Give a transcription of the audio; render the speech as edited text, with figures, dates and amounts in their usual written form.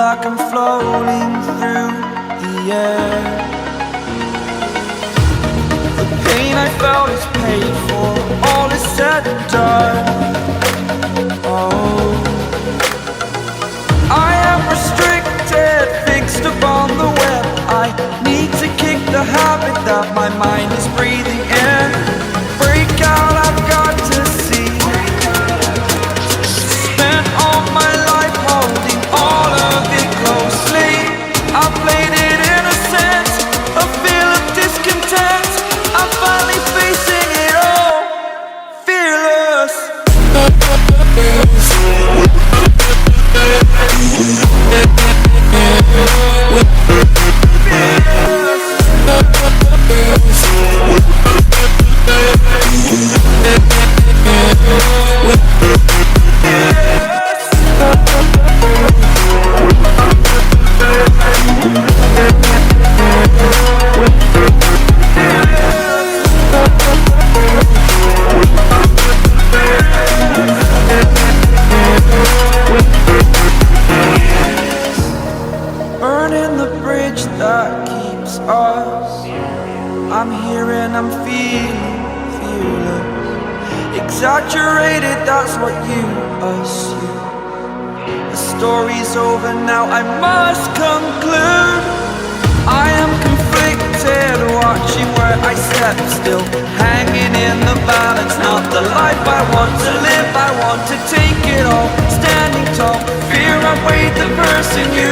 like I'm floating through the air. The pain I felt is paid for, all is said and done. Oh, I am restricted, fixed upon the web. I need to kick the habit that my mind is breathing in. Break out, I've got to see. Spent all my life holding all of it closely. I played it innocent, a feel of discontent. I'm finally facing it all, fearless. Burning the bridge that keeps us. I'm here and I'm feeling fearless. Exaggerated, that's what you assume. The story's over now, I must conclude. I am conflicted, watching where I step still, hanging in the balance. Not the life I want to live, I want to take it all. Standing tall, fear I weighed the person you